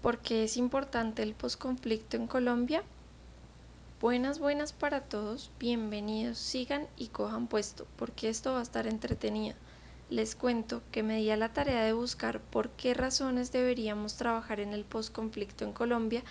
¿Por qué es importante el posconflicto en Colombia? Buenas para todos, bienvenidos, sigan y cojan puesto, porque esto va a estar entretenido. Les cuento que me di a la tarea de buscar por qué razones deberíamos trabajar en el posconflicto en Colombia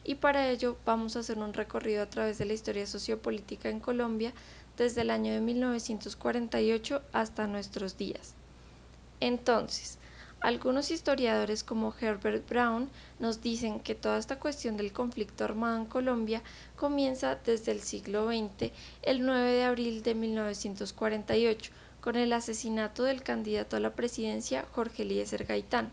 y para ello vamos a hacer un recorrido a través de la historia sociopolítica en Colombia desde el año de 1948 hasta nuestros días. Entonces, algunos historiadores como Herbert Brown nos dicen que toda esta cuestión del conflicto armado en Colombia comienza desde el siglo XX, el 9 de abril de 1948, con el asesinato del candidato a la presidencia Jorge Eliezer Gaitán.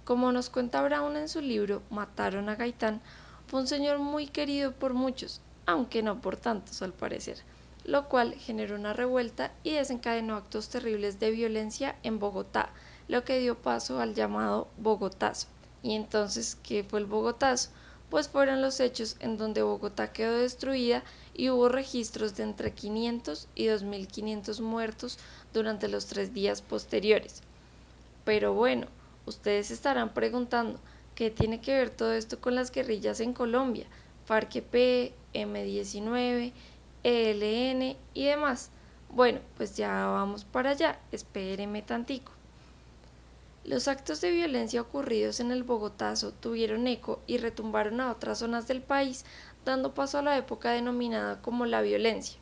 Como nos cuenta Brown en su libro Mataron a Gaitán, fue un señor muy querido por muchos, aunque no por tantos al parecer, lo cual generó una revuelta y desencadenó actos terribles de violencia en Bogotá, lo que dio paso al llamado Bogotazo. Y entonces, ¿qué fue el Bogotazo? Pues fueron los hechos en donde Bogotá quedó destruida y hubo registros de entre 500 y 2.500 muertos durante los 3 días posteriores. Pero bueno, ustedes estarán preguntando, ¿qué tiene que ver todo esto con las guerrillas en Colombia? FARC-EP, M-19, ELN y demás. Bueno, pues ya vamos para allá, espéreme tantico. Los actos de violencia ocurridos en el Bogotazo tuvieron eco y retumbaron a otras zonas del país, dando paso a la época denominada como la violencia.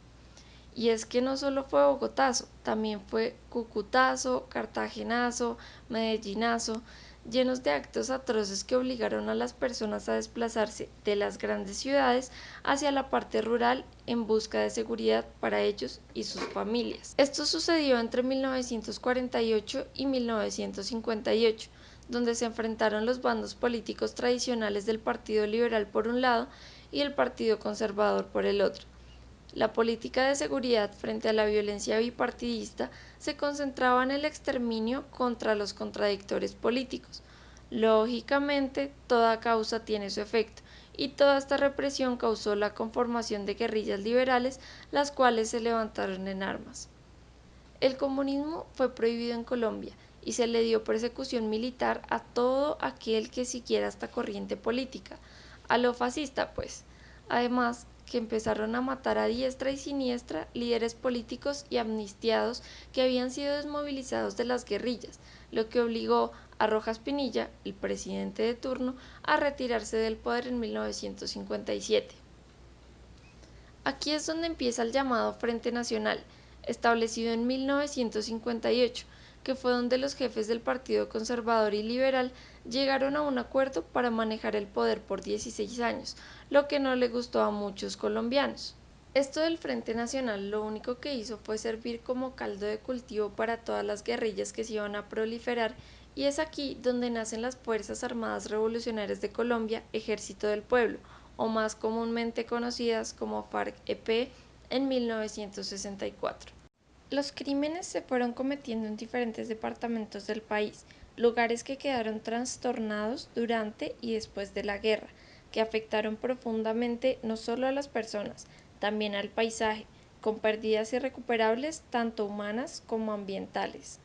Y es que no solo fue Bogotazo, también fue Cucutazo, Cartagenazo, Medellinazo, llenos de actos atroces que obligaron a las personas a desplazarse de las grandes ciudades hacia la parte rural en busca de seguridad para ellos y sus familias. Esto sucedió entre 1948 y 1958, donde se enfrentaron los bandos políticos tradicionales del Partido Liberal por un lado y el Partido Conservador por el otro. La política de seguridad frente a la violencia bipartidista se concentraba en el exterminio contra los contradictores políticos. Lógicamente, toda causa tiene su efecto, y toda esta represión causó la conformación de guerrillas liberales, las cuales se levantaron en armas. El comunismo fue prohibido en Colombia y se le dio persecución militar a todo aquel que siguiera esta corriente política, a lo fascista pues. Además, que empezaron a matar a diestra y siniestra líderes políticos y amnistiados que habían sido desmovilizados de las guerrillas, lo que obligó a Rojas Pinilla, el presidente de turno, a retirarse del poder en 1957. Aquí es donde empieza el llamado Frente Nacional, establecido en 1958, que fue donde los jefes del Partido Conservador y Liberal llegaron a un acuerdo para manejar el poder por 16 años, lo que no le gustó a muchos colombianos. Esto del Frente Nacional lo único que hizo fue servir como caldo de cultivo para todas las guerrillas que se iban a proliferar, y es aquí donde nacen las Fuerzas Armadas Revolucionarias de Colombia, Ejército del Pueblo, o más comúnmente conocidas como FARC-EP, en 1964. Los crímenes se fueron cometiendo en diferentes departamentos del país, lugares que quedaron trastornados durante y después de la guerra, que afectaron profundamente no solo a las personas, también al paisaje, con pérdidas irrecuperables tanto humanas como ambientales.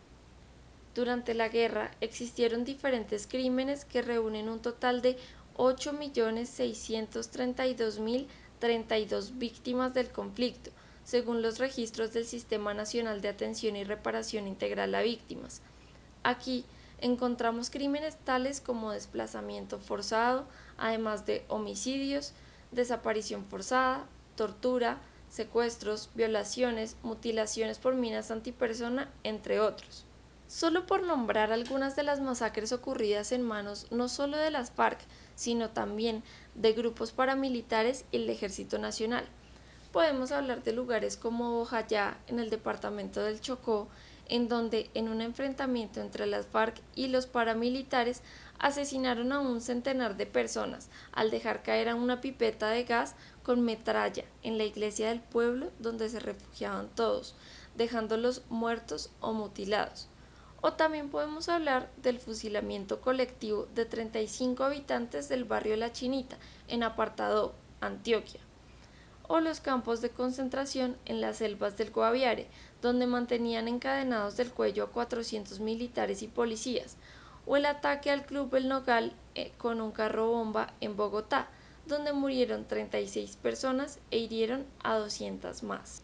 Durante la guerra existieron diferentes crímenes que reúnen un total de 8.632.032 víctimas del conflicto, según los registros del Sistema Nacional de Atención y Reparación Integral a Víctimas. Aquí encontramos crímenes tales como desplazamiento forzado, además de homicidios, desaparición forzada, tortura, secuestros, violaciones, mutilaciones por minas antipersona, entre otros. Solo por nombrar algunas de las masacres ocurridas en manos no solo de las FARC, sino también de grupos paramilitares y el Ejército Nacional. Podemos hablar de lugares como Bojayá, en el departamento del Chocó, en donde en un enfrentamiento entre las FARC y los paramilitares asesinaron a un centenar de personas al dejar caer a una pipeta de gas con metralla en la iglesia del pueblo donde se refugiaban todos, dejándolos muertos o mutilados. O también podemos hablar del fusilamiento colectivo de 35 habitantes del barrio La Chinita, en Apartadó, Antioquia. O los campos de concentración en las selvas del Guaviare, donde mantenían encadenados del cuello a 400 militares y policías. O el ataque al Club El Nogal con un carro bomba en Bogotá, donde murieron 36 personas e hirieron a 200 más.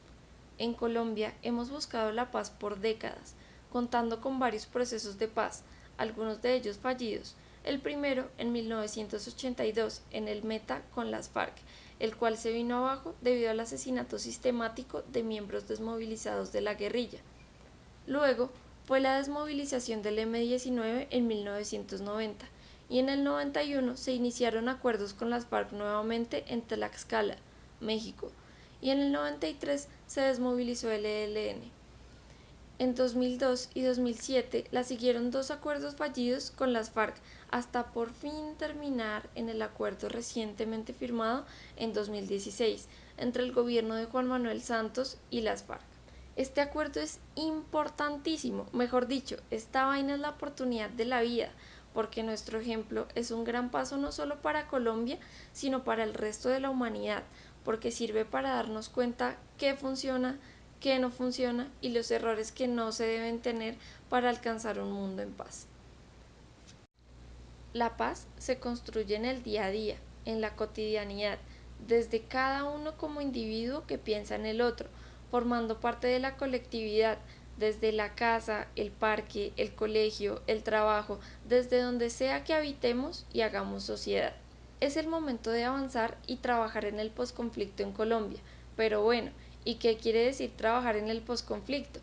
En Colombia hemos buscado la paz por décadas, contando con varios procesos de paz, algunos de ellos fallidos. El primero en 1982 en el Meta con las FARC, el cual se vino abajo debido al asesinato sistemático de miembros desmovilizados de la guerrilla. Luego fue la desmovilización del M-19 en 1990 y en el 91 se iniciaron acuerdos con las FARC nuevamente en Tlaxcala, México, y en el 93 se desmovilizó el ELN. En 2002 y 2007 la siguieron dos acuerdos fallidos con las FARC hasta por fin terminar en el acuerdo recientemente firmado en 2016 entre el gobierno de Juan Manuel Santos y las FARC. Este acuerdo es importantísimo, mejor dicho, esta vaina es la oportunidad de la vida, porque nuestro ejemplo es un gran paso no solo para Colombia, sino para el resto de la humanidad, porque sirve para darnos cuenta qué funciona, qué no funciona y los errores que no se deben tener para alcanzar un mundo en paz. La paz se construye en el día a día, en la cotidianidad, desde cada uno como individuo que piensa en el otro, formando parte de la colectividad, desde la casa, el parque, el colegio, el trabajo, desde donde sea que habitemos y hagamos sociedad. Es el momento de avanzar y trabajar en el posconflicto en Colombia. Pero bueno, ¿y qué quiere decir trabajar en el posconflicto?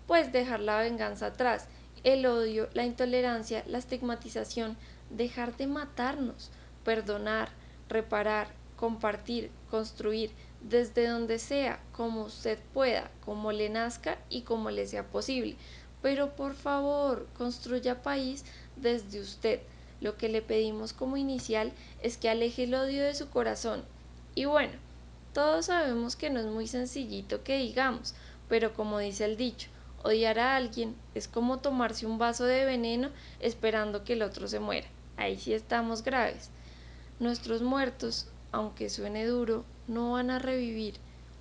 Pues dejar la venganza atrás, el odio, la intolerancia, la estigmatización, dejar de matarnos, perdonar, reparar, compartir, construir, desde donde sea, como usted pueda, como le nazca y como le sea posible. Pero por favor, construya país desde usted. Lo que le pedimos como inicial es que aleje el odio de su corazón. Y bueno, todos sabemos que no es muy sencillito que digamos, pero como dice el dicho, odiar a alguien es como tomarse un vaso de veneno esperando que el otro se muera. Ahí sí estamos graves. Nuestros muertos, aunque suene duro, no van a revivir.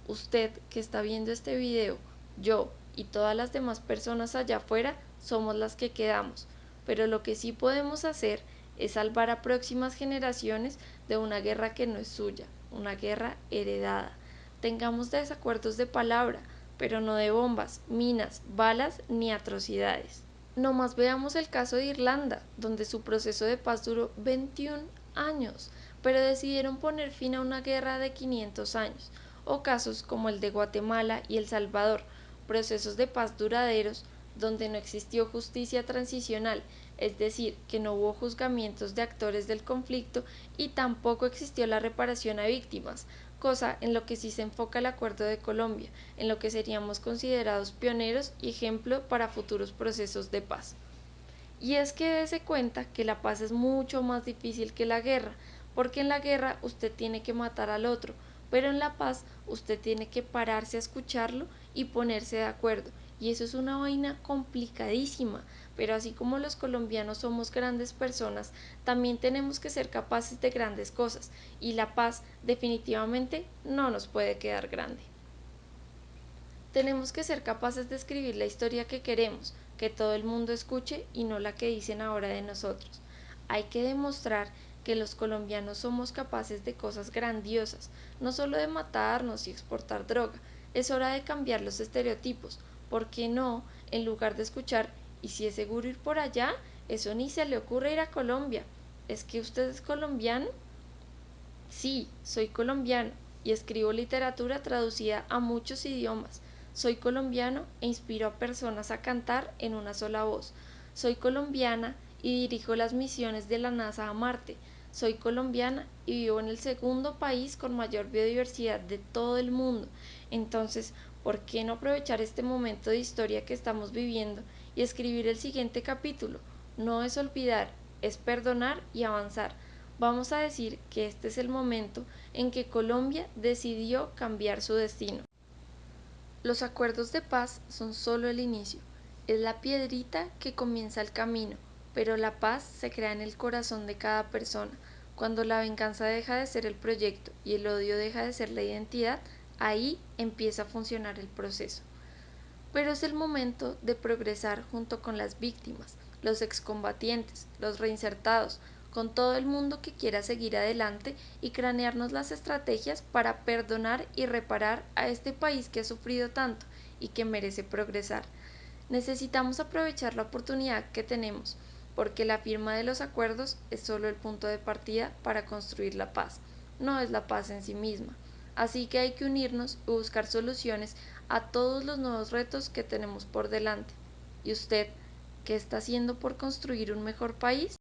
Usted que está viendo este video, yo y todas las demás personas allá afuera somos las que quedamos. Pero lo que sí podemos hacer es salvar a próximas generaciones de una guerra que no es suya, una guerra heredada. Tengamos desacuerdos de palabra, pero no de bombas, minas, balas ni atrocidades. No más veamos el caso de Irlanda, donde su proceso de paz duró 21 años, pero decidieron poner fin a una guerra de 500 años, o casos como el de Guatemala y El Salvador, procesos de paz duraderos donde no existió justicia transicional, es decir, que no hubo juzgamientos de actores del conflicto y tampoco existió la reparación a víctimas, cosa en lo que sí se enfoca el Acuerdo de Colombia, en lo que seríamos considerados pioneros y ejemplo para futuros procesos de paz. Y es que dése cuenta que la paz es mucho más difícil que la guerra, porque en la guerra usted tiene que matar al otro, pero en la paz usted tiene que pararse a escucharlo y ponerse de acuerdo. Y eso es una vaina complicadísima, pero así como los colombianos somos grandes personas, también tenemos que ser capaces de grandes cosas, y la paz definitivamente no nos puede quedar grande. Tenemos que ser capaces de escribir la historia que queremos, que todo el mundo escuche y no la que dicen ahora de nosotros. Hay que demostrar que los colombianos somos capaces de cosas grandiosas, no solo de matarnos y exportar droga. Es hora de cambiar los estereotipos. ¿Por qué no? En lugar de escuchar, ¿y si es seguro ir por allá? Eso ni se le ocurre ir a Colombia. ¿Es que usted es colombiano? Sí, soy colombiano y escribo literatura traducida a muchos idiomas. Soy colombiano e inspiro a personas a cantar en una sola voz. Soy colombiana y dirijo las misiones de la NASA a Marte. Soy colombiana y vivo en el segundo país con mayor biodiversidad de todo el mundo. Entonces, ¿por qué no aprovechar este momento de historia que estamos viviendo y escribir el siguiente capítulo? No es olvidar, es perdonar y avanzar. Vamos a decir que este es el momento en que Colombia decidió cambiar su destino. Los acuerdos de paz son solo el inicio, es la piedrita que comienza el camino, pero la paz se crea en el corazón de cada persona. Cuando la venganza deja de ser el proyecto y el odio deja de ser la identidad, ahí empieza a funcionar el proceso. Pero es el momento de progresar junto con las víctimas, los excombatientes, los reinsertados, con todo el mundo que quiera seguir adelante y cranearnos las estrategias para perdonar y reparar a este país que ha sufrido tanto y que merece progresar. Necesitamos aprovechar la oportunidad que tenemos, porque la firma de los acuerdos es solo el punto de partida para construir la paz, no es la paz en sí misma. Así que hay que unirnos y buscar soluciones a todos los nuevos retos que tenemos por delante. ¿Y usted qué está haciendo por construir un mejor país?